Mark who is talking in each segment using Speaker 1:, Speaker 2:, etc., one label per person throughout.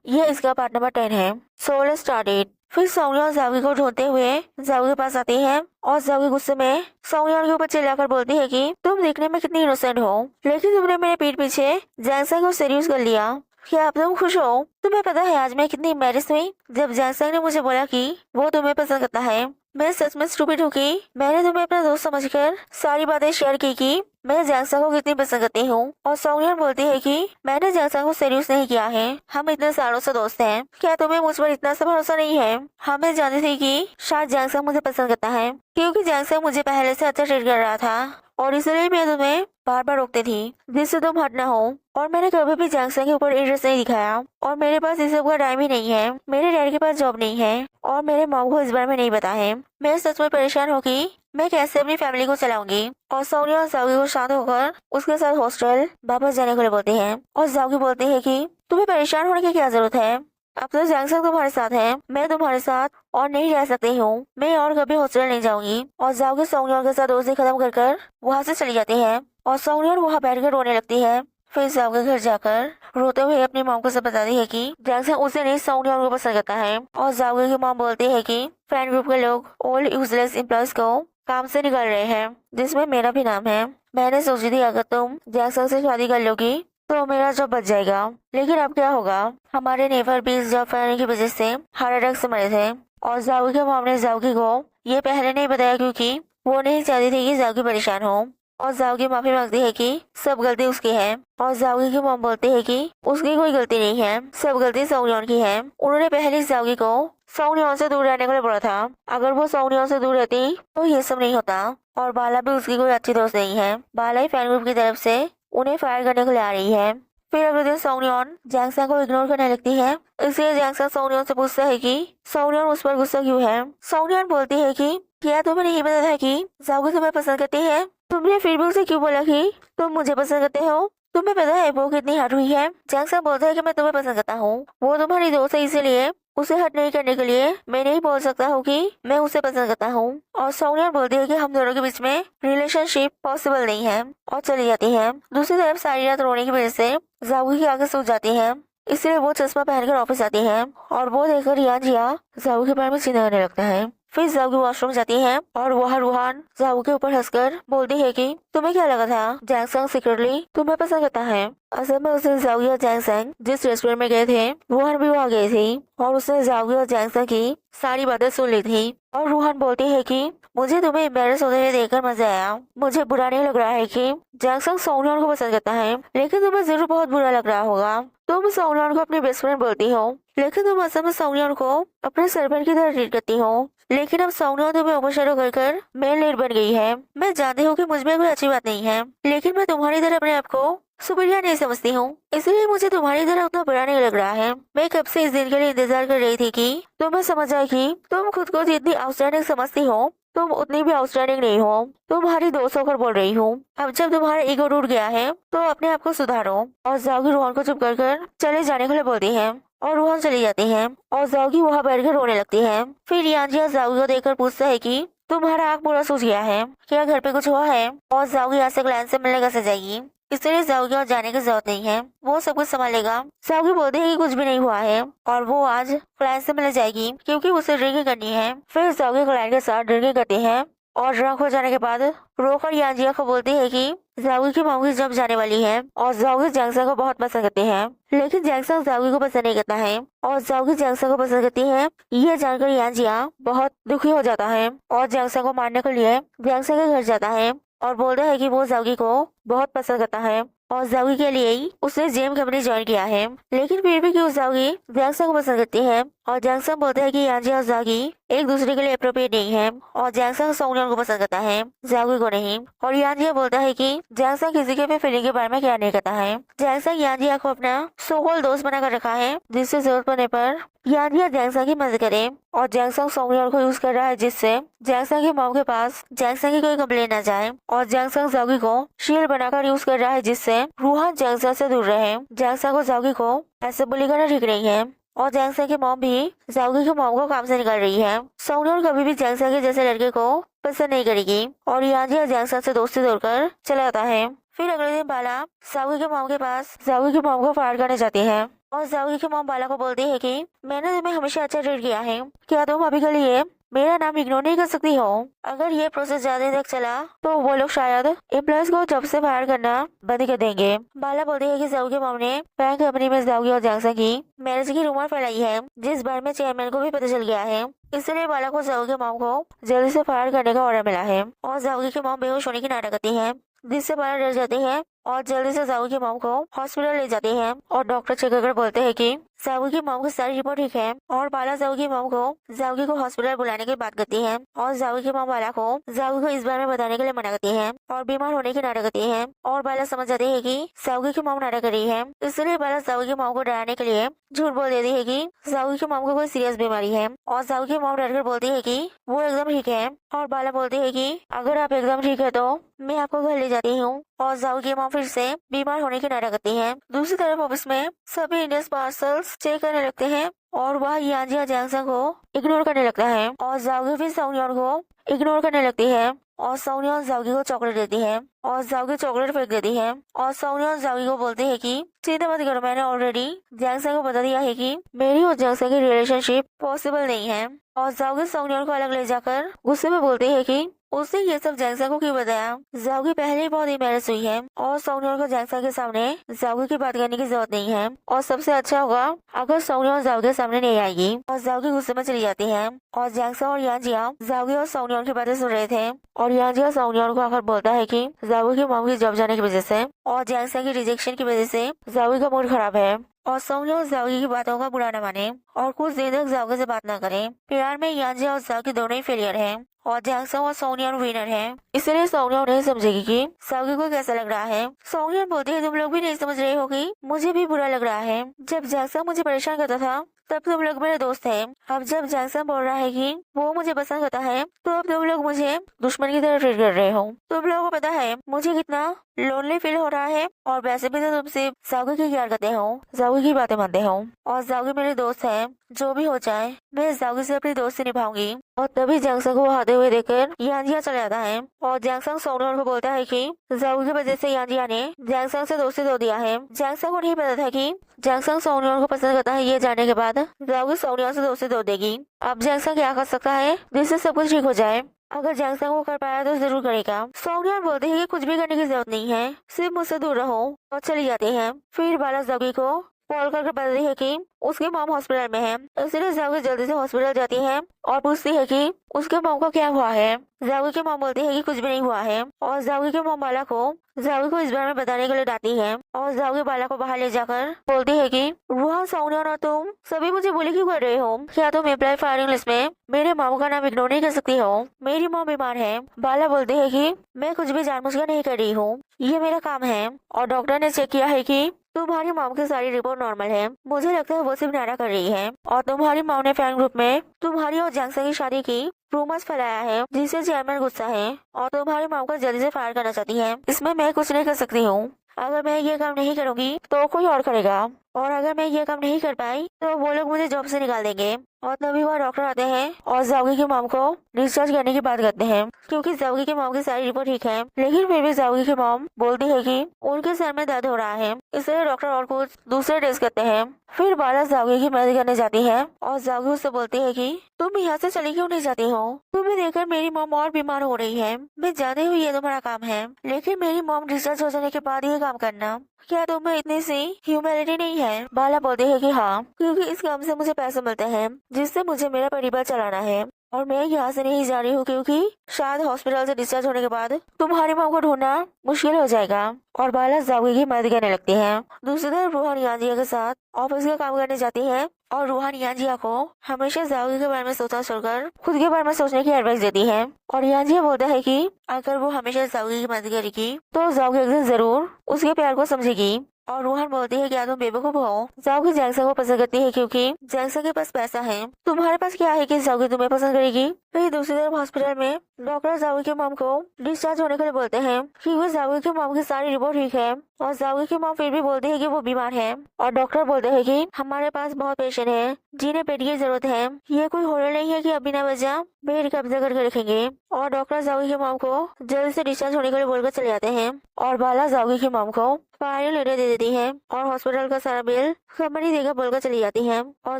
Speaker 1: ये इसका part number 10 है। So let's start it. फिर सोनिया जावी को ढूंढते हुए जावी के पास आती है और जावी गुस्से में सोनिया के ऊपर चिल्लाकर बोलती है कि तुम देखने में कितनी इनोसेंट हो, लेकिन तुमने मेरे पीठ पीछे जैंगसंग को सीरियस कर लिया। क्या अब तुम खुश हो? तुम्हें पता है आज मैं कितनी एम्बैरेस हुई जब जैंगसंग ने मुझे बोला कि वो तुम्हें पसंद करता है। मैं सच में स्टूपिड हूँ कि मैंने तुम्हें अपना दोस्त समझकर सारी बातें शेयर की कि मैं जैंगसंग को कितनी पसंद करती हूँ। और सोनिया बोलती है कि मैंने जैंगसंग को सीरियस नहीं किया है, हम इतने सालों से दोस्त हैं। क्या तुम्हें मुझ पर इतना सा भरोसा नहीं है? हाँ, मैं जानती थी कि शायद जैंगसंग मुझे पसंद करता है, क्योंकि जैंगसंग मुझे पहले से अच्छा ट्रीट कर रहा था और इसलिए मैं तुम्हें बार बार रोकती थी जिससे तुम हट ना हो। और मैंने कभी भी जैंगसंग के ऊपर इंटरेस्ट नहीं दिखाया और मेरे पास इस सब का टाइम ही नहीं है। मेरे डैड के पास जॉब नहीं है और मेरे मॉम को इस बारे में नहीं पता है। मैं सच में परेशान हूँ कि मैं कैसे अपनी फैमिली को चलाऊंगी। और सोनिया और जाओगी को शांत होकर उसके साथ हॉस्टल वापस जाने को लिए बोलती है और जाओगी बोलती है कि तुम्हें परेशान होने की क्या जरूरत है, अब तो जैंगसंग तुम्हारे साथ है, मैं तुम्हारे साथ और नहीं रह सकती हूँ। मैं और कभी हॉस्टल नहीं जाऊंगी। और जाओगी सोनिया के साथ दोस्ती खत्म कर कर वहाँ से चली जाती है और सोनिया वहाँ बैठकर रोने लगती है। फिर जाओगी घर जाकर रोते हुए अपनी मॉम को सब बताती है कि जैंगसंग उसे नहीं सोनिया को पसंद करता है। और जाओगी की मॉम बोलती है कि फ्रेंड ग्रुप के लोग ऑल यूजलेस एम्प्लॉयज को काम से निकाल रहे हैं, जिसमें मेरा भी नाम है। मैंने सोची थी अगर तुम जैंगसंग से शादी कर लोगी तो मेरा जॉब बच जाएगा, लेकिन अब क्या होगा? हमारे नेबर भी इस जॉब करने की वजह से हार्ट अटैक से मरे थे। और जाओगी के मॉम ने जाओगी को ये पहले नहीं बताया क्योंकि वो नहीं चाहती थी कि जाओगी परेशान हो। और जाओगी माफी मांगती है कि सब गलती उसकी है। और जाओगी की मॉम बोलती है कि उसकी कोई गलती नहीं है, सब गलती सोनियन की है। उन्होंने पहले जाओगी को सोनियन से दूर रहने को लिए बोला था। अगर वो सोनियन से दूर रहती तो ये सब नहीं होता। और बाला भी उसकी कोई अच्छी दोस्त नहीं है। बाला ही फैन ग्रुप की तरफ से उन्हें फायर करने को ले आ रही है। फिर अगले दिन सोनियन जैंगसंग को इग्नोर करने लगती है। इसलिए जैंगसंग सोनियन से पूछता है कि सोनियन उस पर गुस्सा क्यों है। सोनियन बोलती है कि क्या तुम्हें नहीं पता था कि जाओगी तुम्हें पसंद करती है? तुमने फिर भी उसे क्यों बोला कि तुम मुझे पसंद करते हो? तुम्हें पता है वो कितनी हट हुई है? जैंगसंग बोलता है कि मैं तुम्हें पसंद करता हूँ, वो तुम्हारी दोस्त है, इसीलिए उसे हट नहीं करने के लिए मैं नहीं बोल सकता हूँ कि मैं उसे पसंद करता हूँ। और सोनिया बोलती है कि हम दोनों के बीच में रिलेशनशिप पॉसिबल नहीं है और चली जाती है। दूसरी तरफ सारी रात रोने की वजह से जाओगी की आंखें सूज जाती है, इसलिए वो चश्मा पहनकर ऑफिस आती है और वो देखकर यान जिया जाओगी के बारे में चिंता करने लगता है। फिर जाओगी वॉशरूम जाती है और वह रूहान जाओगी के ऊपर हंसकर बोलती है कि तुम्हें क्या लगा था जैंगसंग सीक्रेटली तुम्हें पसंद करता है? असल में उस दिन जाओगी और जैंगसंग जिस रेस्टोरेंट में गए थे रूहान भी वहाँ गई थी और उसने जाओगी और जैंगसंग की सारी बातें सुन ली थी। और रूहान बोलती है कि मुझे तुम्हें एम्बेरस होते हुए देखकर मजा आया। मुझे बुरा नहीं लग रहा है कि जैंगसंग सोनियन को पसंद करता है, लेकिन तुम्हें जरूर बहुत बुरा लग रहा होगा। तुम सोनियन को अपनी बेस्ट फ्रेंड बोलती हो, लेकिन तुम असल में सोनियन को अपने सर्वेंट की तरह ट्रीट करती हो। लेकिन अब सोनिया तुम्हें ओवरशैडो कर कर मेन लीड बन गई है। मैं जानती हूँ कि मुझ में कोई अच्छी बात नहीं है, लेकिन मैं तुम्हारी तरह अपने आप को सुपीरियर नहीं समझती हूँ, इसलिए मुझे तुम्हारी तरह उतना बुरा नहीं लग रहा है। मैं कब से इस दिन के लिए इंतजार कर रही थी कि तुम्हें समझ आए कि तुम खुद को जितनी आउटस्टैंडिंग समझती हो तुम उतनी भी आउटस्टैंडिंग नहीं हो। तुम्हारी दोस्त होकर बोल रही हूँ। अब जब तुम्हारा ईगो टूट गया है तो अपने आप को सुधारो। और जाओगी रोहन को चुप कर चले जाने के लिए बोलती है और रोहन चली जाती है और जाओगी वहाँ बैठकर रोने लगती है। फिर यानजिया जाओगी को देखकर पूछता है कि तुम्हारा आँख पूरा सूज गया है, क्या घर पे कुछ हुआ है? और जाओगी यहाँ से क्लाइंट से मिलने कैसे जाएगी? इसलिए जाओगी और जाने की जरूरत नहीं है, वो सब कुछ संभालेगा। जाओगी बोलती है कि कुछ भी नहीं हुआ है और वो आज क्लाइंट से मिलने जाएगी क्योंकि उसे ड्रिंकिंग करनी है। फिर जाओगी क्लाइंट के साथ ड्रिंकिंग करती है और ड्रंक हो जाने के बाद रोकर यानजिया को बोलती है कि जाओगी की मम्मी जब जाने वाली है। और जाओगी जैंगसंग को बहुत पसंद करती है, लेकिन जैंगसंग जाओगी को पसंद नहीं करता है और जाओगी जैंगसंग को पसंद करती है। ये जानकर यानजिया बहुत दुखी हो जाता है और जैंगसंग को मारने के लिए जैंगसंग के घर जाता है और बोलता है कि वो जाओगी को बहुत पसंद करता है और जाओगी के लिए ही उसने जेम कंपनी ज्वाइन किया है। लेकिन फिर भी क्यों जाओगी जैंगसंग को पसंद करती है और जैंगसंग बोलता है कि यानजिया और जाओगी एक दूसरे के लिए अप्रोप्रिएट नहीं है और जैंगसंग सोनियन को पसंद करता है, जाओगी को नहीं। और यानजिया बोलता है कि जैंगसंग किसी के भी फीलिंग के बारे में क्या नहीं करता है। जैंगसंग यानजिया को अपना सोकॉल्ड दोस्त बनाकर रखा है जिससे जरूरत पड़ने पर यानजिया जैंगसंग की मदद करे। और जैंगसंग सोनियन को यूज कर रहा है जिससे जैंगसंग की मॉम के पास जैंगसंग की कोई कंप्लेन न जाए। और जैंगसंग जाओगी को शील्ड बनाकर यूज कर रहा है जिससे रूहान जैंगसंग से दूर रहे। जैंगसंग को जाओगी को ऐसे बुली करना ठीक नहीं है और जैंगसंग की मॉम भी जाओगी की मॉम को काम से निकाल रही है। सोनियन कभी भी जैंगसंग के जैसे लड़के को पसंद नहीं करेगी और यानजिया जैंगसंग से दोस्ती तोड़कर चला जाता है। फिर अगले दिन बाला जाओगी के मॉम के पास जाओगी की मॉम को फायर करने जाती है और जाओगी की मॉम बाला को बोलती है कि मैंने तुम्हें हमेशा अच्छा ट्रीट किया है, क्या तुम अभी के लिए मेरा नाम इग्नोर नहीं कर सकती हो। अगर ये प्रोसेस ज्यादा देर तक चला तो वो लोग शायद एम्प्लॉयज को जॉब से फायर करना बंद कर देंगे। बाला बोलती है कि जाओ के मॉम ने बैंक कंपनी में जाओगी और जैंगसा की मैरिज की रूमर फैलाई है, जिस बारे में चेयरमैन को भी पता चल गया है। इसलिए बाला को जाओ के मॉम को जल्दी से फायर करने का ऑर्डर मिला है और जाओगी की मॉम बेहोश होने की नाटक करती है, जिससे बाला डर जाती है और जल्दी से जाओ की मॉम को हॉस्पिटल ले जाती है। और डॉक्टर चेक कर बोलते हैं कि जाओगी की मॉम की सारी रिपोर्ट ठीक है। और बाला जाओगी की मॉम को जाओगी को हॉस्पिटल बुलाने की बात करती है और जाओगी की मॉम बाला को जाओगी को इस बारे में बताने के लिए मना करती है और बीमार होने की नाटक करती है। और बाला समझ जाती है कि जाओगी की मॉम नाटक कर रही है, इसलिए बाला जाओगी की मॉम को डराने के लिए झूठ बोल देती है कि जाओगी की मॉम को कोई सीरियस बीमारी है। और जाओगी की मॉम डरकर बोलती है कि वो एकदम ठीक है। और बाला बोलती है कि अगर आप एकदम ठीक है तो मैं आपको घर ले जाती हूँ। और जाओगी की मॉम फिर से बीमार होने की नाटक करती है। दूसरी तरफ ऑफिस में सभी इंडियन पार्सल्स चेक करने लगते हैं और वह यांजिया जैंगसा को इग्नोर करने लगता है और जाओगी फिर सोनियन को इग्नोर करने लगती है और सोनियन जाओगी को चॉकलेट देती है और जाओगी चॉकलेट फेंक देती है। और सोनियन जाओगी को बोलती है कि चिंता मत करो, मैंने ऑलरेडी जैंगसा को बता दिया है कि मेरी और जैंगसा की रिलेशनशिप पॉसिबल नहीं है। और जाओगी सोनियन को अलग ले जाकर गुस्से में बोलती है कि उसने ये सब जैंगसा को क्यों बताया। जाओगी पहले ही बहुत एम्बैरेस हुई है और सोनियन को जैंगसा के सामने जाओगी की बात करने की जरूरत नहीं है और सबसे अच्छा होगा अगर सोनियन जाओगी के सामने नहीं आएगी। और जाओगी गुस्से में चली जाती है और जैंगसा और यांजिया जाओगी और सोनियन की बातें सुन रहे थे और यांजिया सोनियन को आकर बोलता है कि जाओगी की मॉम की जॉब जाने की वजह से और जैंगसा की रिजेक्शन की वजह से जाओगी का मूड खराब है और सोनियन जाओगी की बातों का बुरा न माने और कुछ दिन तक जाओगी से बात न करे। प्यार में यांजिया और जाओगी दोनों ही फेलियर है और जैंगसा और सोनियन विनर है, इसलिए सोनियन नहीं समझेगी कि जाओगी को कैसा लग रहा है। सोनियन बोलती है तुम लोग भी नहीं समझ रहे हो कि मुझे भी बुरा लग रहा है। जब जैंगसा मुझे परेशान करता था तब तुम लोग मेरे दोस्त थे, अब जब जैंगसा बोल रहा है कि वो मुझे पसंद करता है तो अब तुम लोग मुझे दुश्मन की तरह ट्रीट कर रहे हो। तुम लोगों को पता है मुझे कितना लोनली फील हो रहा है और वैसे भी तो तुम सिर्फ जाओगी की केयर करते हो, जाओगी की बातें मानते हो और जाओगी मेरे दोस्त है, जो भी हो जाए मैं जाओगी से अपनी दोस्ती निभाऊंगी। और तभी जैंगसा को आते हुए देखकर यांजिया चला जाता है और जैंगसा सोनियन को बोलता है कि जाओगी की वजह से यांजिया ने जैंगसा से दोस्ती तोड़ दिया है। जैंगसा को नहीं पता था कि जैंगसा सोनियन को पसंद करता है, ये जानने के बाद जाओगी सोनियन से दोस्ती तोड़ देगी। अब जैंगसा क्या कर सकता है जिससे सब कुछ ठीक हो जाए, अगर जैंगसा को कर पाया तो जरूर करेगा। सोनियन बोलते हैं कि कुछ भी करने की जरूरत नहीं है, सिर्फ मुझसे दूर रहो और चली जाती है। फिर बाला जाओगी को कॉल करके बताती है कि उसकी मॉम हॉस्पिटल में है, इसलिए जाओगी जल्दी से हॉस्पिटल जाती है और पूछती है कि उसके मॉम को क्या हुआ है। जाओगी की मॉम बोलती है कि कुछ भी नहीं हुआ है और जाओगी की मॉम बाला को जाओगी को इस बारे में बताने के लिए डांटती है और जाओगी बाला को बाहर ले जाकर बोलती है कि रूहान, सोनियन और तुम सभी मुझे बुली क्यों कर रहे हो, क्या तुम एम्प्लॉय फायरिंग लिस्ट में मेरे मॉम का नाम इग्नोर नहीं कर सकती हो, मेरी मॉम बीमार है। बाला बोलती है कि मैं कुछ भी जानबूझकर नहीं कर रही हूँ, ये मेरा काम है और डॉक्टर ने चेक किया है कि तुम्हारी मॉम की सारी रिपोर्ट नॉर्मल है, मुझे लगता है वो सिर्फ नाटक कर रही है और तुम्हारी मॉम ने फैन ग्रुप में तुम्हारी और जैंगसा की शादी की रूमर्स फैलाया है, जिससे चेयरमैन गुस्सा है और तुम्हारी मॉम को जल्दी से फायर करना चाहती है। इसमें मैं कुछ नहीं कर सकती हूँ, अगर मैं ये काम नहीं करूँगी तो कोई और करेगा और अगर मैं ये काम नहीं कर पाई तो वो लोग मुझे जॉब से निकाल देंगे। और तभी वह डॉक्टर आते हैं और जाओगी की मॉम को डिस्चार्ज करने की बात करते हैं, क्योंकि जाओगी की मॉम की सारी रिपोर्ट ठीक है, लेकिन फिर भी जाओगी की मॉम बोलती है कि उनके सर में दर्द हो रहा है, इसलिए डॉक्टर और कुछ दूसरे टेस्ट करते हैं। फिर बाला जाओगी की मदद करने जाती है और जाओगी उससे बोलती है कि तुम यहाँ से चली क्यों नहीं जाती हो, तुम्हें देखकर मेरी मॉम और बीमार हो रही है, मैं जानती हूँ ये तुम्हारा काम है, लेकिन मेरी मॉम डिस्चार्ज हो जाने के बाद ये काम करना, क्या तुम्हें इतनी सी ह्यूमैनिटी नहीं है। बाला बोलती है कि हाँ, क्योंकि इस काम से मुझे पैसे मिलते हैं जिससे मुझे मेरा परिवार चलाना है और मैं यहाँ से नहीं जा रही हूँ क्योंकि शायद हॉस्पिटल से डिस्चार्ज होने के बाद तुम्हारी मॉम को ढूंढना मुश्किल हो जाएगा। और बाला जाओगी की मदद करने लगती है। दूसरी तरफ रूहान यांजिया के साथ ऑफिस का काम करने जाती है और रूहान यांजिया को हमेशा जाओगी के बारे में सोचना छोड़कर खुद के बारे में सोचने की एडवाइस देती है और यांजिया बोलता है कि अगर वो हमेशा जाओगी की मदद करेगी तो जाओगी एक दिन जरूर उसके प्यार को समझेगी। और रूहान बोलती है क्या तुम बेवकूफ हो, जाओगी जैंगसा को पसंद करती है क्योंकि जैंगसा के पास पैसा है, तुम्हारे पास क्या है कि जाओगी तुम्हें पसंद करेगी। फिर दूसरी तरफ हॉस्पिटल में डॉक्टर जाओगी की मॉम को डिस्चार्ज होने के लिए बोलते हैं, क्योंकि जाओगी की मॉम की सारी रिपोर्ट ठीक है और जाओगी की मॉम फिर भी बोलती है कि वो बीमार है और डॉक्टर बोलते हैं कि हमारे पास बहुत पेशेंट है जिन्हें बेड की जरूरत है, ये कोई हॉरर नहीं है कि अब बिना वजह बेड कब्जा करके रखेंगे। और डॉक्टर जाओगी की मॉम को जल्द से डिस्चार्ज होने के लिए बोलकर चले जाते हैं और बाला जाओगी की मॉम को फाइनल लेटर दे देती है और हॉस्पिटल का सारा बिल कंपनी देकर बोलकर चली जाती है। और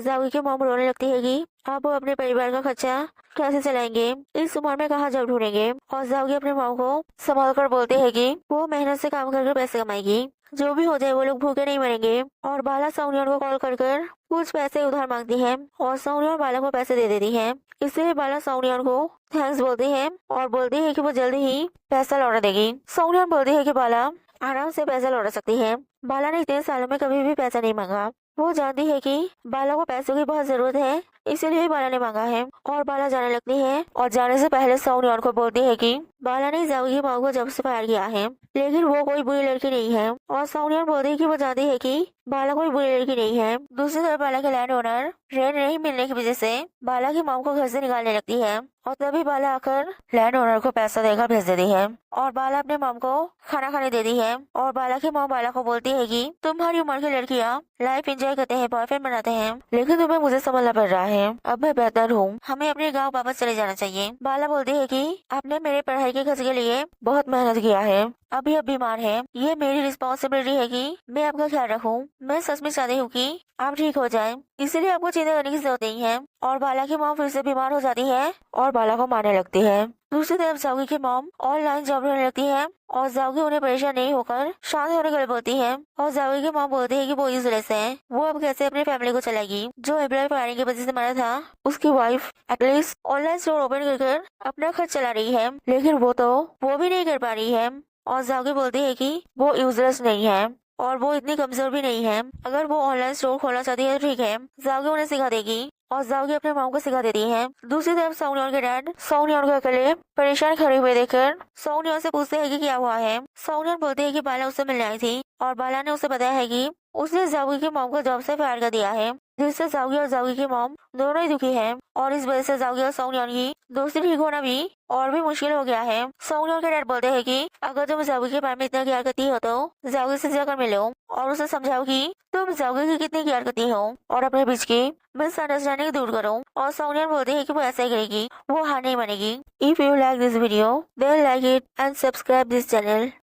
Speaker 1: जाओगी की मॉम रोने लगती है कि अब वो अपने परिवार का खर्चा कैसे चलाएंगे, इस उम्र में कहाँ जॉब ढूंढेंगे। और जाओगी अपने मॉम को संभाल कर बोलते है कि वो मेहनत से काम करके पैसे कमाएगी, जो भी हो जाए वो लोग भूखे नहीं मरेंगे। और बाला सोनियन को कॉल कर कुछ पैसे उधार मांगती है और सोनियन बाला को पैसे दे देती है। इसलिए बाला सोनियन को थैंक्स बोलती है और बोलती है कि वो जल्दी ही पैसा लौटा देगी। सोनियन बोलती है कि बाला आराम से पैसा लौटा सकती है। बाला ने इतने सालों में कभी भी पैसा नहीं मांगा। वो जानती है कि बाला को पैसों की बहुत जरूरत है, इसीलिए बाला ने मांगा है। और बाला जाने लगती है और जाने से पहले सोनियन को बोलती है कि बाला ने जाओगी की माँ को जब से फायर किया है, लेकिन वो कोई बुरी लड़की नहीं है। और सोनियन बोलती है कि वो जानती है कि बाला कोई बुरी लड़की नहीं है। दूसरी तरफ बाला के लैंड ओनर रेंट नहीं मिलने की वजह से बाला की माँ को घर से निकालने लगती है और तभी बाला आकर लैंड ओनर को पैसा देकर भेज देती है और बाला अपने मॉम को खाना खाने देती है। और बाला की मॉम बाला को बोलती है कि तुम्हारी उम्र की लड़कियाँ लाइफ एंजॉय करते हैं, बॉयफ्रेंड बनाते हैं, लेकिन तुम्हें मुझे संभालना पड़ रहा है। अब मैं बेहतर हूँ, हमें अपने गाँव वापस चले जाना चाहिए। बाला बोलती है कि आपने मेरे पढ़ाई के खर्च के लिए बहुत मेहनत किया है, अभी अब बीमार है, ये मेरी रिस्पॉन्सिबिलिटी है कि मैं आपका ख्याल रखूं। मैं सच में चाहती हूँ कि आप ठीक हो जाएं, इसलिए आपको चिंता करने की जरूरत नहीं है। और बाला की मॉम फिर से बीमार हो जाती है और बाला को मारने लगती है। दूसरी तरफ जाओगी की मॉम ऑनलाइन जॉब ढूंढने लगती है और जाओगी उन्हें परेशान नहीं होकर शांत होने के लिए बोलती है। और जाओगी की मॉम बोलती है कि वो यूजलेस है, वो अब कैसे अपनी फैमिली को चलाएगी। जो एम्प्लॉय फायरिंग की वजह से मरा था उसकी wife at least online store open कर अपना खर्च चला रही है, लेकिन वो भी नहीं कर पा रही है। और जाओगी बोलती है कि वो यूजलेस नहीं है और वो इतनी कमजोर भी नहीं है, अगर वो ऑनलाइन स्टोर खोलना चाहती है तो ठीक है, जाओगी उन्हें सिखा देगी। और जाओगी अपने माँ को सिखा देती है। दूसरी तरफ सोनियन के डैड सोनियन को अकेले परेशान खड़े हुए देखकर सोनियन से पूछते हैं कि क्या हुआ है। सोनियन बोलते हैं कि बाला उससे मिलने आई थी और बाला ने उसे बताया है कि उसने जाओगी की मॉम को जॉब से फायर कर दिया है, जिससे जाओगी और जाओगी की मॉम दोनों ही दुखी है और इस वजह से जाओगी और सोनियन की दोस्ती ठीक होना भी और भी मुश्किल हो गया है। सोनियन के डैड बोलते हैं कि अगर तुम जाओगी के बारे में इतना केयर करती हो तो जाओगी से जाकर मिलो और उसे समझाओ कि तुम जाओगी की कितनी केयर करती हो और अपने बीच की मिसअंडरस्टैंडिंग दूर करो। और सोनियन बोलते हैं कि वो ऐसा ही करेगी, वो हार नहीं मानेगी। If you like this video then like it and subscribe this channel.